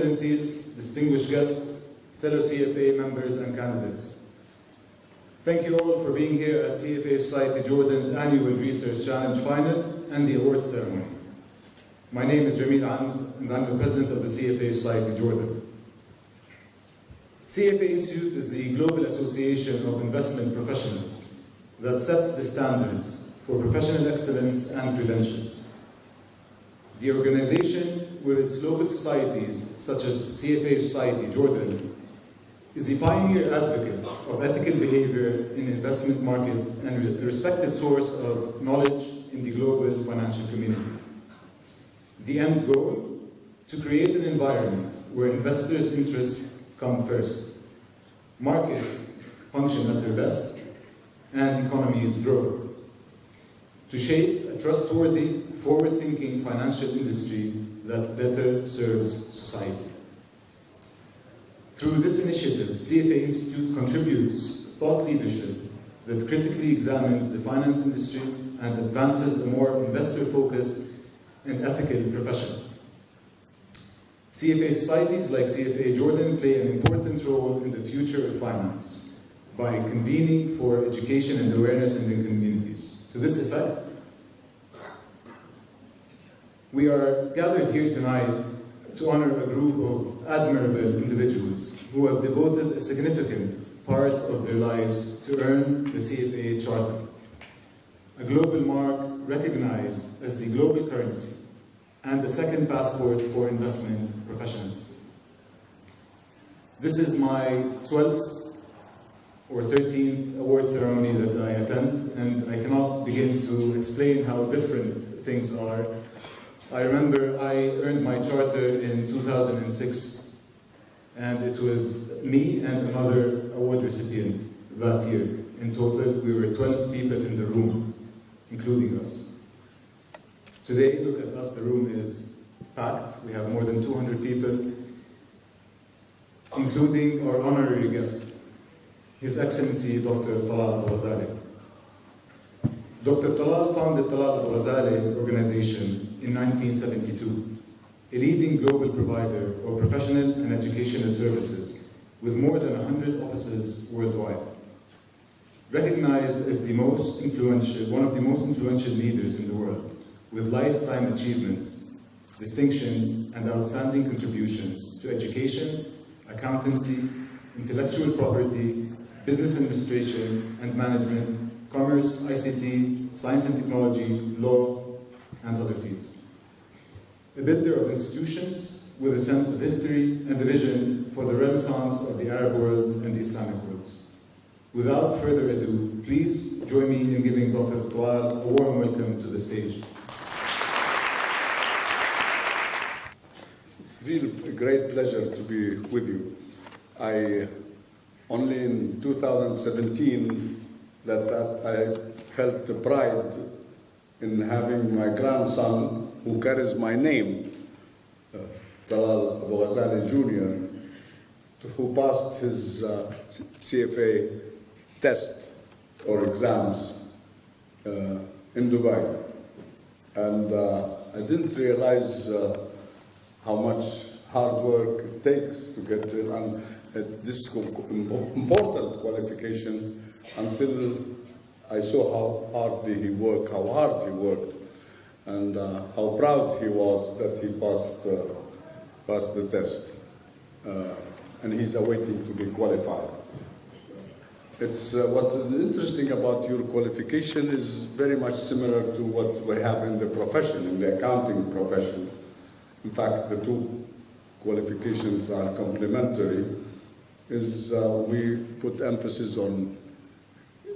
Excellencies, distinguished guests, fellow CFA members and candidates. Thank you all for being here at CFA Society Jordan's annual Research Challenge Final and the awards ceremony. My name is Jamil Anz, and I'm the president of the CFA Society Jordan. CFA Institute is the global association of investment professionals that sets the standards for professional excellence and credentials. The organization, with its local societies such as CFA Society Jordan, is the pioneer advocate of ethical behavior in investment markets and a respected source of knowledge in the global financial community. The end goal? To create an environment where investors' interests come first, markets function at their best, and economies grow. To shape a trustworthy, forward-thinking financial industry that better serves society. Through this initiative, CFA Institute contributes thought leadership that critically examines the finance industry and advances a more investor-focused and ethical profession. CFA societies like CFA Jordan play an important role in the future of finance by convening for education and awareness in the communities. To this effect, we are gathered here tonight to honor a group of admirable individuals who have devoted a significant part of their lives to earn the CFA Charter, a global mark recognized as the global currency and the second passport for investment professionals. This is my 12th or 13th award ceremony that I attend, and I cannot begin to explain how different things are. I remember I earned my charter in 2006, and it was me and another award recipient that year. In total, we were 12 people in the room, including us. Today, look at us, the room is packed. We have more than 200 people, including our honorary guest, His Excellency Dr. Talal Abu-Ghazaleh. Dr. Talal founded Talal Abu-Ghazaleh organization in 1972, a leading global provider of professional and educational services with more than 100 offices worldwide. Recognized as one of the most influential leaders in the world, with lifetime achievements, distinctions, and outstanding contributions to education, accountancy, intellectual property, business administration and management, commerce, ICT, science and technology, law, and other fields. A builder of institutions with a sense of history and a vision for the renaissance of the Arab world and the Islamic worlds. Without further ado, please join me in giving Dr. Talal a warm welcome to the stage. It's really a great pleasure to be with you. I only in 2017 that I felt the pride in having my grandson, who carries my name, Talal Abu-Ghazaleh Jr., who passed his CFA test or exams in Dubai. And I didn't realize how much hard work it takes to get there, and this important qualification until I saw how hard he worked, and how proud he was that he passed the test. And he's awaiting to be qualified. It's what is interesting about your qualification is very much similar to what we have in the profession, in the accounting profession. In fact, the two qualifications are complementary. We put emphasis on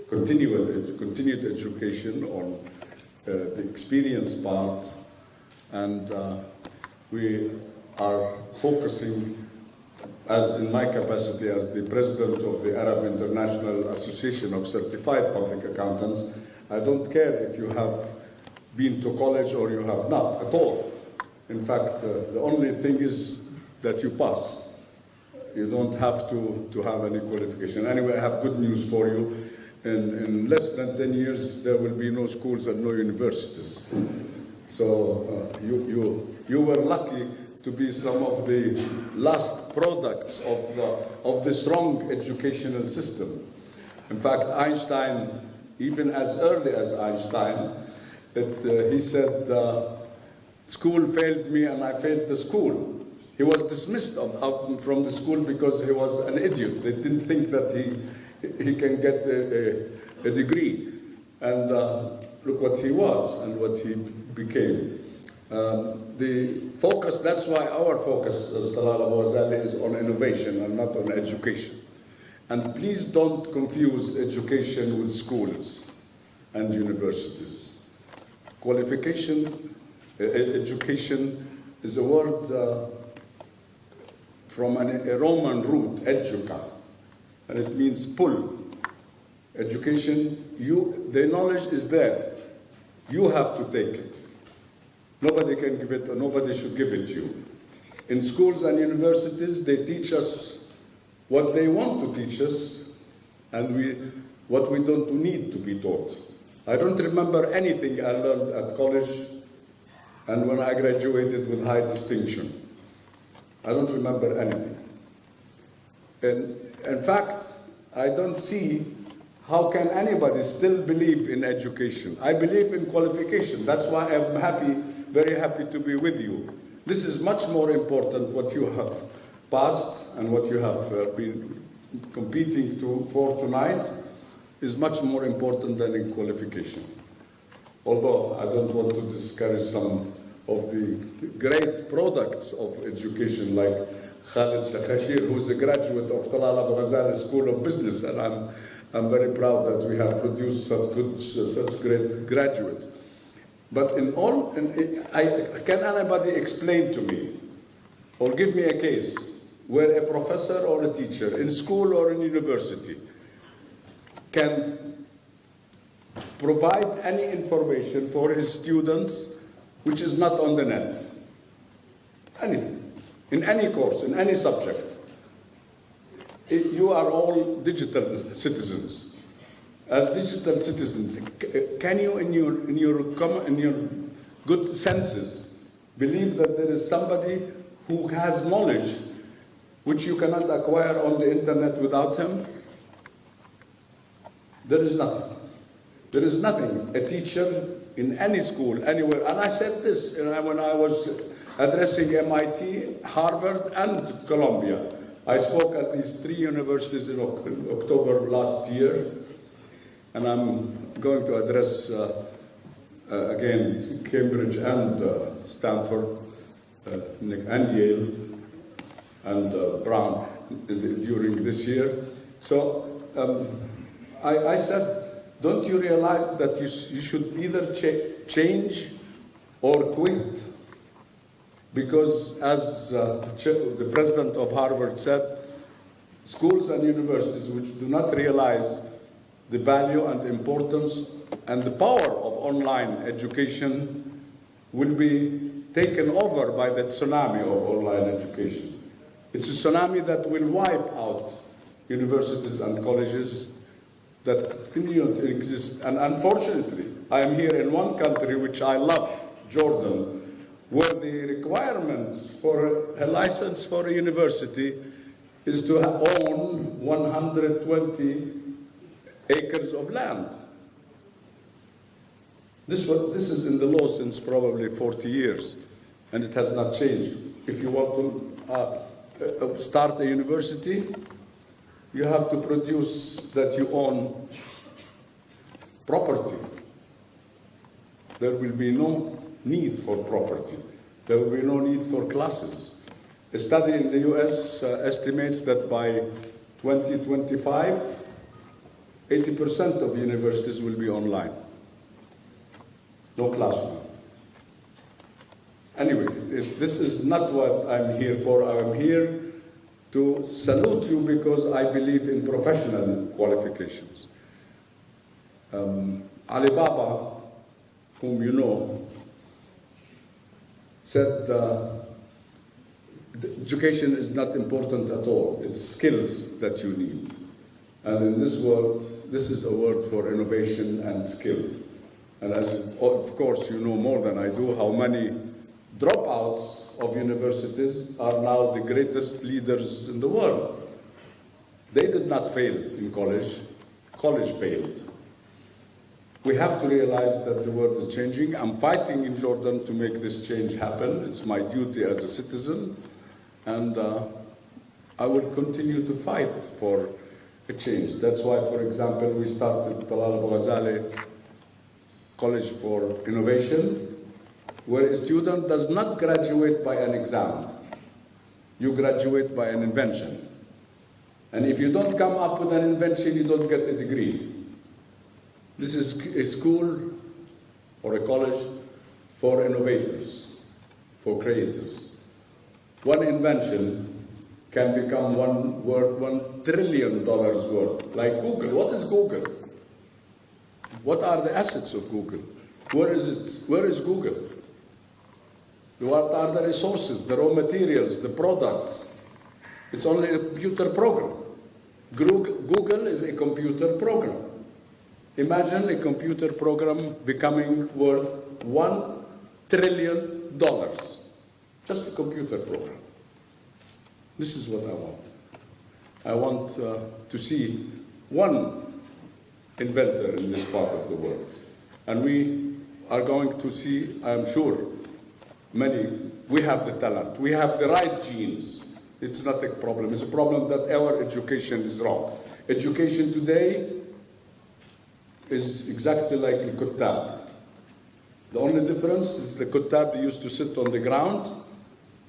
continued education, on the experience part, and we are focusing, as in my capacity as the president of the Arab International Association of Certified Public Accountants. I don't care if you have been to college or you have not at all. In fact, the only thing is that you pass. You don't have to have any qualification. Anyway, I have good news for you. In less than 10 years, there will be no schools and no universities. So you were lucky to be some of the last products of this wrong educational system. In fact, Einstein, even as early as Einstein, he said, school failed me and I failed the school. He was dismissed from the school because he was an idiot. They didn't think that he can get a degree. And look what he was and what he became. The focus, that's why our focus as Talal Abu-Ghazaleh is on innovation and not on education. And please don't confuse education with schools and universities. Qualification, education is a word from a Roman root, educa, and it means pull. Education, the knowledge is there. You have to take it. Nobody can give it, or nobody should give it to you. In schools and universities, they teach us what they want to teach us, and what we don't need to be taught. I don't remember anything I learned at college and when I graduated with high distinction. I don't remember anything. And in fact, I don't see how can anybody still believe in education. I believe in qualification. That's why I'm very happy to be with you. This is much more important what you have passed and what you have been competing for tonight is much more important than in qualification. Although I don't want to discourage some of the great products of education like Khalid Shakhashir, who's a graduate of Talal Abu-Ghazaleh School of Business, and I'm very proud that we have produced such great graduates. But can anybody explain to me or give me a case where a professor or a teacher in school or in university can provide any information for his students which is not on the net? Anything, in any course, in any subject. You are all digital citizens. As digital citizens, can you, in your good senses, believe that there is somebody who has knowledge which you cannot acquire on the internet without him? There is nothing. There is nothing. A teacher in any school, anywhere, and I said this when I was addressing MIT, Harvard, and Columbia. I spoke at these three universities in October last year, and I'm going to address again Cambridge and Stanford and Yale and Brown during this year. So I said, don't you realize that you should either change or quit? Because as the president of Harvard said, schools and universities which do not realize the value and importance and the power of online education will be taken over by the tsunami of online education. It's a tsunami that will wipe out universities and colleges that continue to exist. And unfortunately, I am here in one country which I love, Jordan, where the requirements for a license for a university is to own 120 acres of land. This is in the law since probably 40 years, and it has not changed. If you want to start a university, you have to produce that you own property. There will be no need for property. There will be no need for classes. A study in the US estimates that by 2025, 80% of universities will be online. No classroom. Anyway, this is not what I'm here for. I'm here to salute you because I believe in professional qualifications. Alibaba, whom you know, said education is not important at all. It's skills that you need. And in this world, this is a word for innovation and skill. And as of course you know more than I do how many dropouts of universities are now the greatest leaders in the world. They did not fail in college. College failed. We have to realize that the world is changing. I'm fighting in Jordan to make this change happen. It's my duty as a citizen. And I will continue to fight for a change. That's why, for example, we started Talal Abu-Ghazaleh College for Innovation, where a student does not graduate by an exam. You graduate by an invention. And if you don't come up with an invention, you don't get a degree. This is a school or a college for innovators, for creators. One invention can become $1 trillion worth. Like Google. What is Google? What are the assets of Google? Where is it? Where is Google? What are the resources, the raw materials, the products? It's only a computer program. Google is a computer program. Imagine a computer program becoming worth $1 trillion. Just a computer program. This is what I want. I want to see one inventor in this part of the world. And we are going to see, I am sure, we have the talent, we have the right genes. It's not a problem. It's a problem that our education is wrong. Education today is exactly like the Kuttab. The only difference is the Kuttab used to sit on the ground.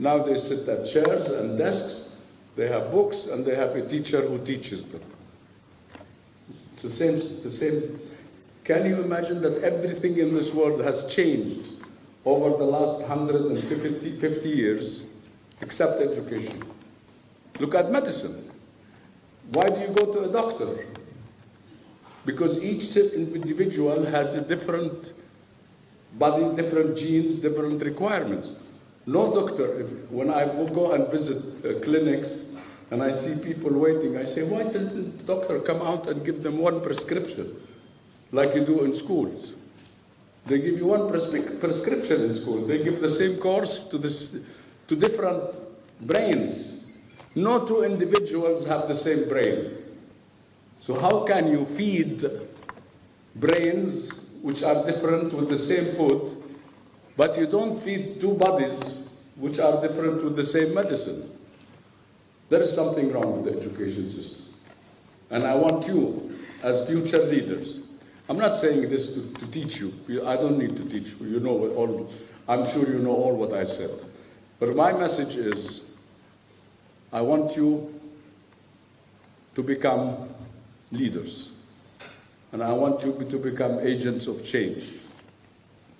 Now they sit at chairs and desks. They have books and they have a teacher who teaches them. It's the same. Can you imagine that everything in this world has changed over the last 150 years except education? Look at medicine. Why do you go to a doctor? Because each individual has a different body, different genes, different requirements. No doctor, when I go and visit clinics and I see people waiting, I say, why doesn't the doctor come out and give them one prescription like you do in schools? They give you one prescription in school. They give the same course to different brains. No two individuals have the same brain. So how can you feed brains which are different with the same food, but you don't feed two bodies which are different with the same medicine? There is something wrong with the education system. And I want you, as future leaders, I'm not saying this to teach you. I don't need to teach you. You know all. I'm sure you know all what I said. But my message is, I want you to become leaders. And I want you to become agents of change.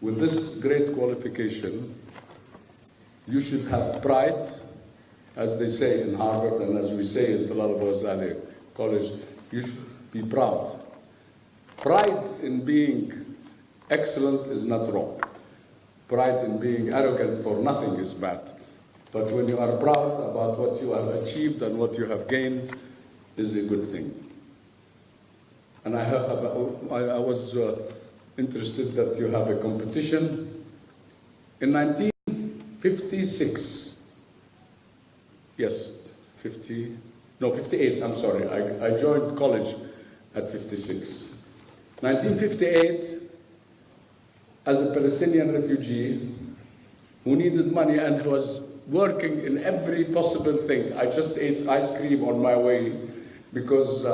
With this great qualification, you should have pride, as they say in Harvard and as we say in Talal Abu-Ghazaleh College, you should be proud. Pride in being excellent is not wrong. Pride in being arrogant for nothing is bad. But when you are proud about what you have achieved and what you have gained, is a good thing. And I was interested that you have a competition. In 1956, yes, 58, I'm sorry, I joined college at 56. 1958, as a Palestinian refugee who needed money and was working in every possible thing. I just ate ice cream on my way because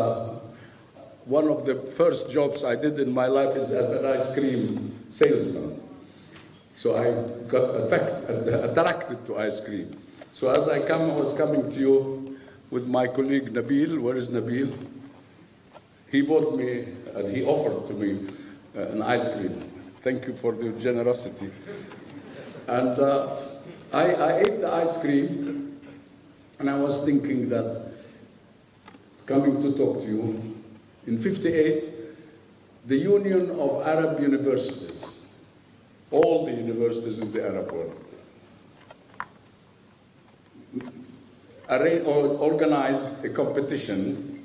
one of the first jobs I did in my life is as an ice cream salesman. So I got attracted to ice cream. So as I was coming to you with my colleague Nabil. Where is Nabil? He bought me, and he offered to me an ice cream. Thank you for the generosity. And I ate the ice cream, and I was thinking that, coming to talk to you, in 58, the Union of Arab Universities, all the universities in the Arab world, organized a competition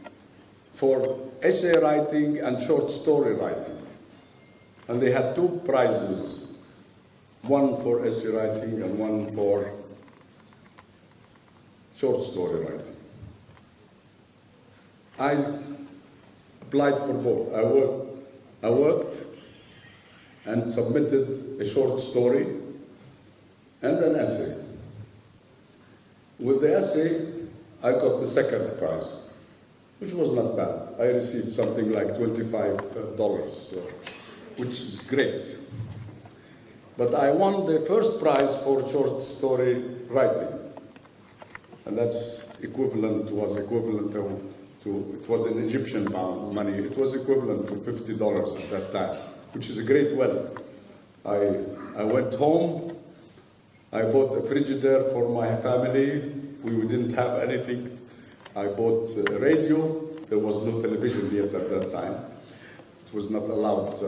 for essay writing and short story writing. And they had two prizes, one for essay writing and one for short story writing. I applied for both. I worked and submitted a short story and an essay. With the essay, I got the second prize, which was not bad. I received something like $25, which is great. But I won the first prize for short story writing, and that's was equivalent to, it was in Egyptian pound money, it was equivalent to $50 at that time, which is a great wealth. I went home, I bought a Frigidaire for my family. We didn't have anything. I bought a radio. There was no television yet at that time. It was not allowed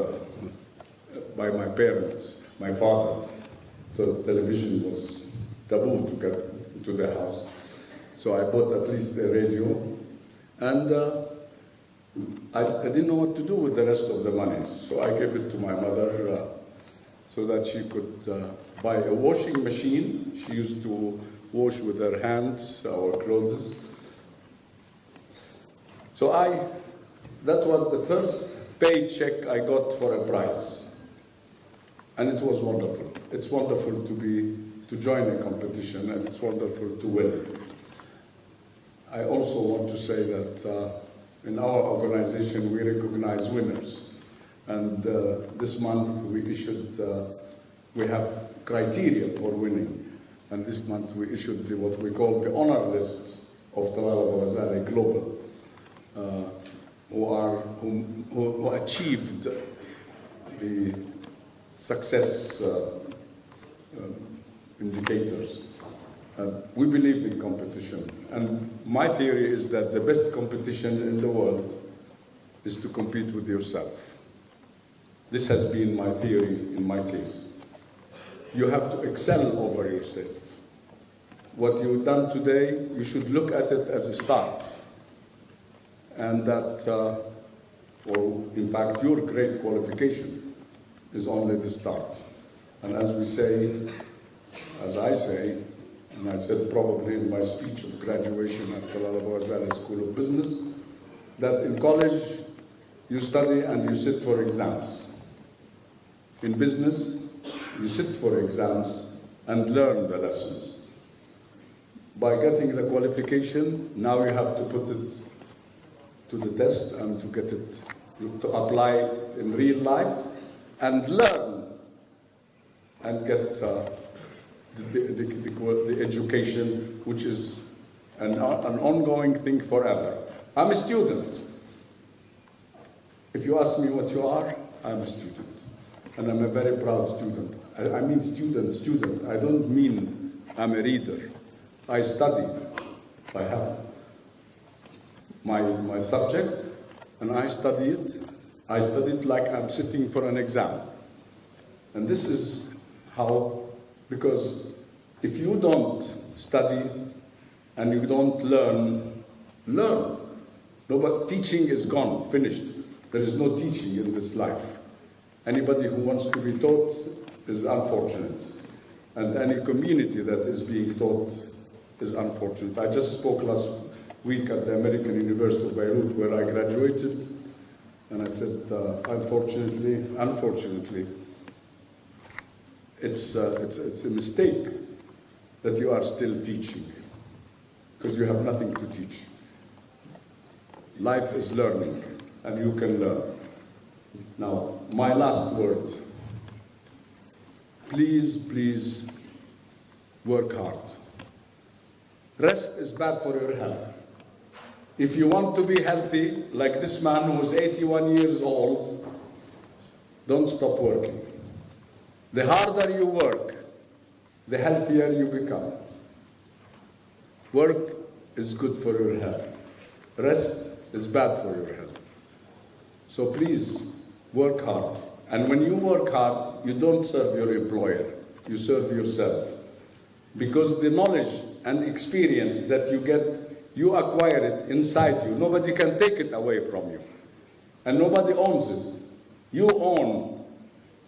by my parents, my father. So television was taboo to get into the house. So I bought at least a radio. And I didn't know what to do with the rest of the money. So I gave it to my mother so that she could buy a washing machine. She used to wash with her hands our clothes. So that was the first paycheck I got for a prize. And it was wonderful. It's wonderful to join a competition, and it's wonderful to win. I also want to say that in our organization we recognize winners. And this month we have criteria for winning. And this month we issued what we call the honor list of Talal Abu-Ghazaleh Global, who achieved the success indicators. We believe in competition. And my theory is that the best competition in the world is to compete with yourself. This has been my theory in my case. You have to excel over yourself. What you've done today, you should look at it as a start. And that, or in fact, your great qualification is only the start. And as we say, as I say, and I said probably in my speech of graduation at Talal Abu-Ghazaleh School of Business, that in college you study and you sit for exams. In business, you sit for exams and learn the lessons. By getting the qualification, now you have to put it to the test and to get it, to apply it in real life and learn and get the education, which is an ongoing thing forever. I'm a student. If you ask me what you are, I'm a student. And I'm a very proud student. I mean student. I don't mean I'm a reader. I study. I have my subject, and I study it. I study it like I'm sitting for an exam. And this is how, because if you don't study and you don't learn. Nobody, teaching is gone, finished. There is no teaching in this life. Anybody who wants to be taught is unfortunate. And any community that is being taught is unfortunate. I just spoke last week at the American University of Beirut, where I graduated, and I said, unfortunately, it's a mistake that you are still teaching, because you have nothing to teach. Life is learning, and you can learn. Now, my last word. Please work hard. Rest is bad for your health. If you want to be healthy, like this man who is 81 years old, don't stop working. The harder you work, the healthier you become. Work is good for your health. Rest is bad for your health. So please, work hard. And when you work hard, you don't serve your employer, you serve yourself. Because the knowledge and experience that you get, you acquire it inside you. Nobody can take it away from you. And nobody owns it. You own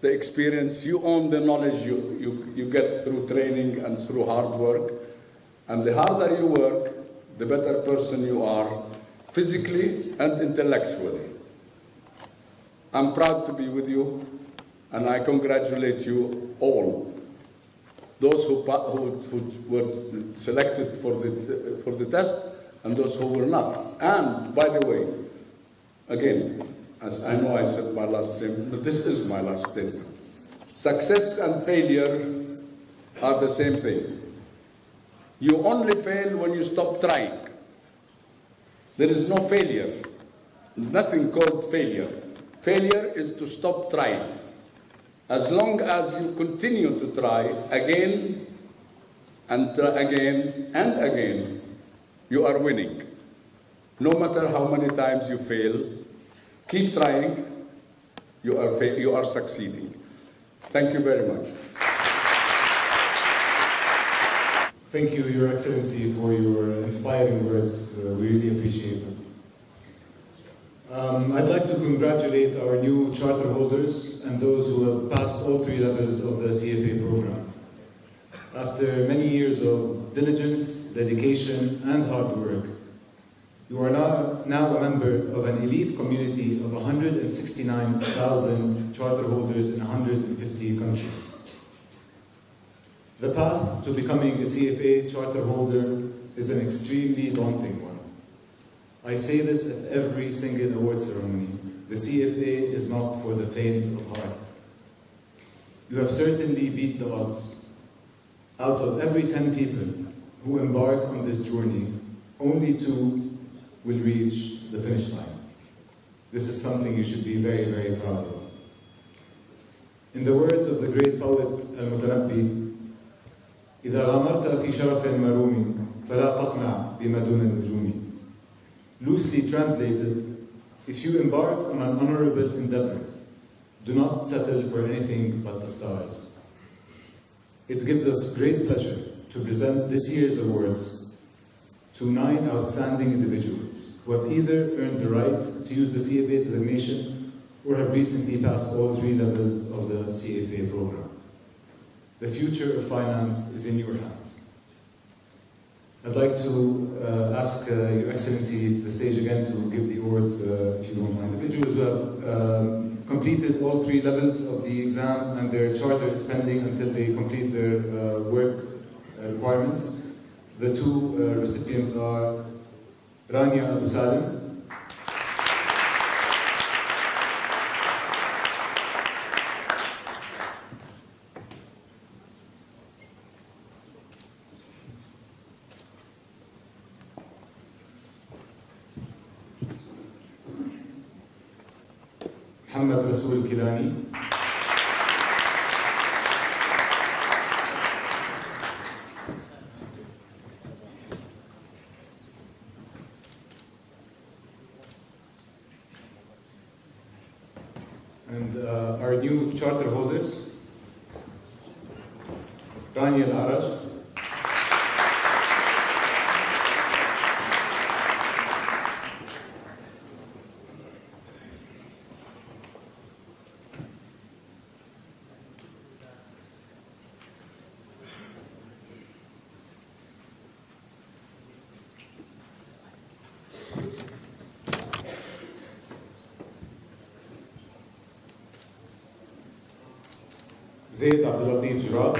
the experience, you own the knowledge you get through training and through hard work. And the harder you work, the better person you are, physically and intellectually. I'm proud to be with you, and I congratulate you all. Those who were selected for the test, and those who were not. And by the way, again, as I know I said my last statement, but this is my last statement. Success and failure are the same thing. You only fail when you stop trying. There is no failure. Nothing called failure. Failure is to stop trying. As long as you continue to try again and again and again, you are winning. No matter how many times you fail, keep trying, you are succeeding. Thank you very much. Thank you, Your Excellency, for your inspiring words. We really appreciate it. I'd like to congratulate our new charter holders and those who have passed all 3 levels of the CFA program. After many years of diligence, dedication, and hard work, you are now a member of an elite community of 169,000 charter holders in 150 countries. The path to becoming a CFA charter holder is an extremely daunting one. I say this at every single award ceremony. The CFA is not for the faint of heart. You have certainly beat the odds. Out of every 10 people who embark on this journey, only 2 will reach the finish line. This is something you should be very, very proud of. In the words of the great poet Al-Mutanabbi, إذا غامرت في شرف مروم فلا تقنع بما دون النجوم. Loosely translated, if you embark on an honorable endeavor, do not settle for anything but the stars. It gives us great pleasure to present this year's awards to 9 outstanding individuals who have either earned the right to use the CFA designation or have recently passed all 3 levels of the CFA program. The future of finance is in your hands. I'd like to ask Your Excellency to the stage again to give the awards, if you don't mind. Individuals who have completed all 3 levels of the exam and their charter is pending until they complete their work requirements. The 2 recipients are Rania Abu-Salim, محمد رسول كيلاني، and our new charter holders, Rania Al-Araj, زيد عبد اللطيف جراد،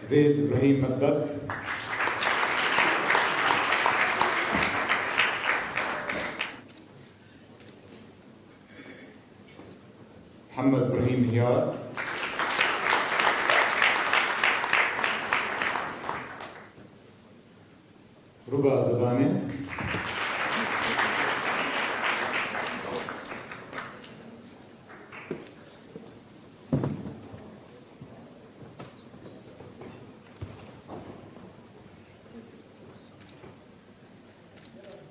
زيد إبراهيم مكبك، محمد إبراهيم هيار، ربع زبانة،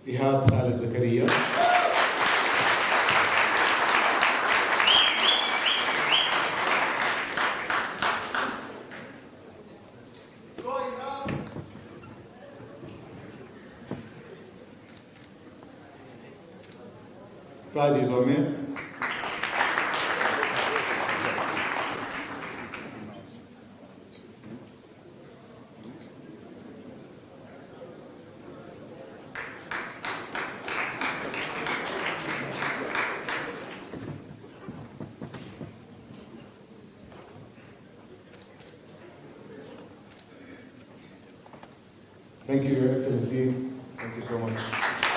إيهاب خالد زكريا، Fadi Rome. Thank you, Your Excellency. Thank you so much.